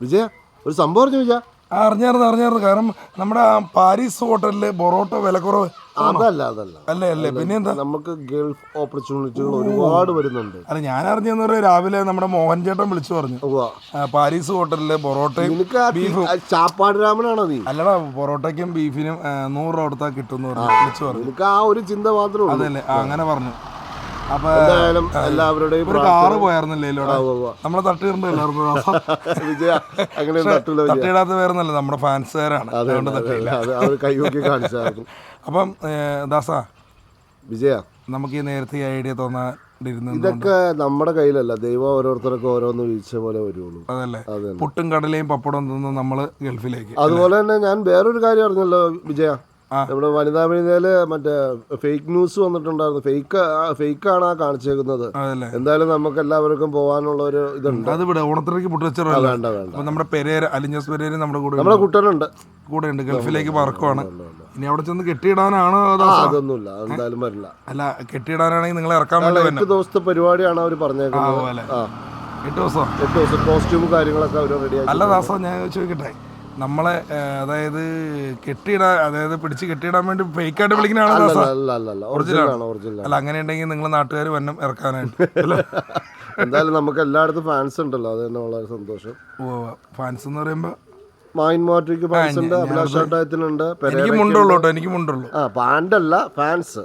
വിജയ ഒരു സംഭവം അറിഞ്ഞു വിജയ? അറിഞ്ഞായിരുന്നു. കാരണം നമ്മുടെ പാരീസ് ഹോട്ടലില് പൊറോട്ട വിലക്കുറവ് അതല്ല അല്ലേ പിന്നെ എന്താ നമുക്ക് ഗൾഫ് ഓപ്പർച്യൂണിറ്റികൾ ഒരുപാട് വരുന്നുണ്ട്. അല്ല ഞാൻ അറിഞ്ഞെന്ന് പറയാം, രാവിലെ നമ്മുടെ മോഹൻ ചേട്ടൻ വിളിച്ചു പറഞ്ഞു പാരീസ് ഹോട്ടലില് പൊറോട്ടയും ബീഫും. ചാപ്പാട് രാമനാണോ നീ? അല്ലടാ, പൊറോട്ടയ്ക്കും ബീഫിനും 100 രൂപ കൊടുത്താൽ കിട്ടും വിളിച്ചു പറഞ്ഞു. എനിക്ക് ആ ഒരു ചിന്ത മാത്രമേ ഉള്ളൂ. അതല്ലേ, അങ്ങനെ പറഞ്ഞു. അപ്പൊ എല്ലാവരുടെയും ഒരു കാറ് പോയായിരുന്നല്ലേ നമ്മളെ തട്ടിയിട്ടുണ്ട് എല്ലാവർക്കും. വിജയ അങ്ങനെ തട്ടിയിടാത്ത പേരൊന്നല്ല, നമ്മുടെ ഫാൻസുകാരാണ്. കൈയൊക്കെ കാണിച്ചായിരുന്നു. അപ്പം ദാസ വിജയ, നമുക്ക് ഈ നേരത്തെ ഈ ഐഡിയ തോന്നാണ്ടിരുന്നു. ഇതൊക്കെ നമ്മുടെ കയ്യിലല്ല, ദൈവം ഓരോരുത്തർക്കും ഓരോന്ന് വീഴ്ച പോലെ വരുള്ളൂ. അതല്ലേ, പുട്ടും കടലയും പപ്പടം തിന്ന് നമ്മള് ഗൾഫിലേക്ക്. അതുപോലെ തന്നെ ഞാൻ വേറൊരു കാര്യം അറിഞ്ഞല്ലോ വിജയ, നമ്മുടെ വനിതാ മീഡിയയില് മറ്റേ ഫേക്ക് ന്യൂസ് വന്നിട്ടുണ്ടായിരുന്നു. ഫേക്കാണ് ആ കാണിച്ചേക്കുന്നത്. എന്തായാലും നമുക്ക് എല്ലാവർക്കും പോകാനുള്ള ഒരു ഇതുണ്ട്. അത് ഇവിടെ ഓണത്തിലേക്ക് വേണ്ട. നമ്മുടെ പെരേര അലിഞ്ഞസ് പെരേര നമ്മുടെ കുട്ടനുണ്ട് കൂടെയുണ്ട്, ഗൾഫിലേക്ക് പറക്കുവാണ്. ഇനി അവിടെ ചെന്ന് കെട്ടിയിടാനാണോ? അതൊന്നുമില്ല, എന്തായാലും വരില്ല. അല്ല, കെട്ടിയിടാനാണെങ്കിൽ നിങ്ങളെ ഇറക്കാൻ വേണ്ടി 8 ദിവസത്തെ പരിപാടിയാണ് അവർ പറഞ്ഞേക്കുന്നത്. 8 ദിവസം കോസ്റ്റ്യൂം കാര്യങ്ങളൊക്കെ അവർ റെഡിയാക്കി. അല്ല ദാസ, ഞാൻ ചോദിക്കട്ടെ, നമ്മളെ അതായത് പിടിച്ച് കെട്ടിയിടാൻ വേണ്ടി ഫേക്കായിട്ട് വിളിക്കുന്നതാണ്? അല്ല, അങ്ങനെ ഉണ്ടെങ്കിൽ നിങ്ങൾ നാട്ടുകാർ വന്നം ഇറക്കാനായിട്ട്. എന്തായാലും നമുക്ക് എല്ലായിടത്തും ഫാൻസ് ഉണ്ടല്ലോ, അത് തന്നെ വളരെ സന്തോഷം. ഫാൻസ് എന്ന് പറയുമ്പോ മായിൻമാട്രിക്ക് ഫാൻസ് ഉണ്ട്, അഭിലാഷാട്ടയത്തിനുണ്ട്. എനിക്ക് മുണ്ടുള്ളൂ കേട്ടോ, എനിക്ക് മുണ്ടുള്ളൂ. പാൻഡല്ല, ഫാൻസ്.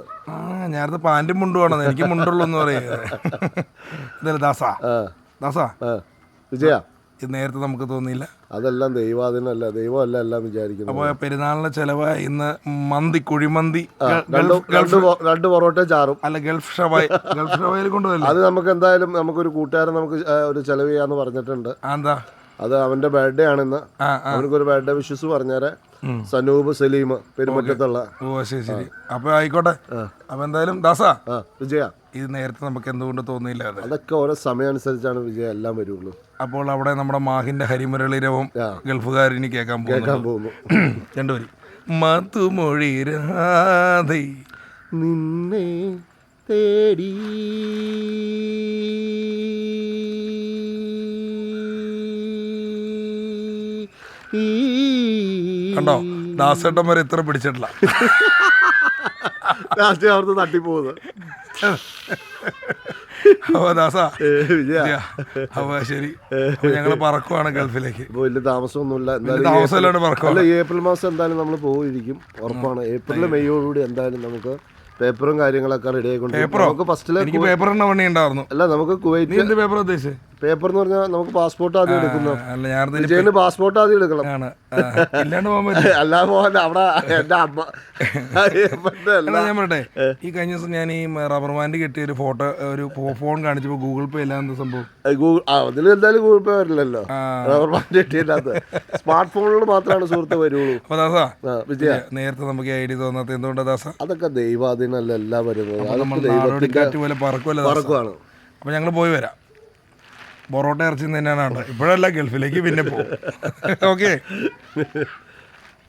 ഞാനത്തെ പാൻറ്റും മുണ്ടുവാണെന്ന്, എനിക്ക് മുണ്ടുള്ളൂ എന്ന് പറയുന്നത്. ദാസാ വിജയ, ഇത് നേരത്തെ നമുക്ക് തോന്നിയില്ല. അതെല്ലാം ദൈവാധീനമല്ല, ദൈവമല്ല എല്ലാം വിചാരിക്കുന്നു. അപ്പോൾ പെരുന്നാളിന് ചെലവായി ഇന്ന് മന്തി, കുഴിമന്തി, 2 പൊറോട്ട ചാറും. അല്ല, ഗൾഫ് ഷവായിൽ കൊണ്ടുപോയില്ല. അത് നമുക്ക് എന്തായാലും നമുക്കൊരു കൂട്ടുകാരൻ നമുക്ക് ഒരു ചെലവ് ചെയ്യാന്ന് പറഞ്ഞിട്ടുണ്ട്. എന്താ അത് അവന്റെ ബർത്ത്ഡേ ആണെന്ന്. അവനക്കൊരു ബർത്ത്ഡേ വിഷസ് പറഞ്ഞേരെ. സനൂപ് സലീം പെരുമറ്റത്തുള്ള. ശരി. അപ്പൊ ആയിക്കോട്ടെ. അപ്പൊ എന്തായാലും ദാസാ, വിജയ, ഇത് നേരത്തെ നമുക്ക് എന്തുകൊണ്ട് തോന്നിയില്ല? അതൊക്കെ ഓരോ സമയം അനുസരിച്ചാണ് വിജയ എല്ലാം വരുള്ളൂ. അപ്പോൾ അവിടെ നമ്മുടെ മാഹിന്റെ ഹരിമുരളിരവും ഗൾഫുകാരിനി കേൾക്കാൻ പോകുന്നു. രണ്ടുപേരും മധുമൊഴി രാധേ നിന്നെ തേടി കണ്ടോ, ദാസേട്ടൻ വരെ ഇത്ര പിടിച്ചിട്ടില്ല. അവിടുന്ന് തട്ടിപ്പോകുന്നത്. അപ്പൊ ദാസാ, അപ്പൊ ശരി, ഞങ്ങള് പറക്കുവാണ് ഗൾഫിലേക്ക്. വലിയ താമസമൊന്നുമില്ല. താമസമല്ലാണ്ട് ഏപ്രിൽ മാസം എന്തായാലും നമ്മൾ പോയിരിക്കും, ഉറപ്പാണ്. ഏപ്രിൽ മെയ്യോടുകൂടി എന്തായാലും നമുക്ക് പേപ്പറും കാര്യങ്ങളൊക്കെ റെഡി ആയിക്കൊണ്ട് എനിക്ക് പേപ്പറിന്റെ പണി ഉണ്ടായിരുന്നു. അല്ല, നമുക്ക് കുവൈറ്റ് പേപ്പർ ഉദ്ദേശിച്ചത് പേപ്പർ എന്ന് പറഞ്ഞാൽ നമുക്ക് പാസ്പോർട്ട് ആദ്യം എടുക്കുന്നു. വിജയന് പാസ്പോർട്ട് ആദ്യം എടുക്കണം. അല്ലാതെ പോകാൻ അവിടെ എന്റെ അമ്മ. ഞാൻ പറയട്ടെ, ഈ കഴിഞ്ഞ ദിവസം ഞാൻ ഈ റബ്ബർ ബാൻഡ് കെട്ടിയ ഒരു ഫോട്ടോ, ഒരു ഫോൺ കാണിച്ചപ്പോ ഗൂഗിൾ പേ ഇല്ലാത്ത സംഭവം. അതിൽ എന്തായാലും ഗൂഗിൾ പേ വരില്ലല്ലോ, റബ്ബർ ബാൻഡ് കെട്ടിയില്ലാത്ത. സ്മാർട്ട് ഫോണുകൾ മാത്രമാണ് സുഹൃത്ത് വരുള്ളൂ. അപ്പൊ ദാസാ, വിജയ, നേരത്തെ നമുക്ക് ഐഡിയ തോന്നാത്ത എന്തുകൊണ്ടാ ദാസാ? അതൊക്കെ ദൈവാധീനല്ല എല്ലാം വരുന്നത്. പറക്കുവാണ്. അപ്പൊ ഞങ്ങൾ പോയി വരാം. പൊറോട്ട ഇറച്ചി തന്നെയാണ്. ഇപ്പോഴല്ല, ഗൾഫിലേക്ക് പിന്നെ പോകും. ഓക്കെ.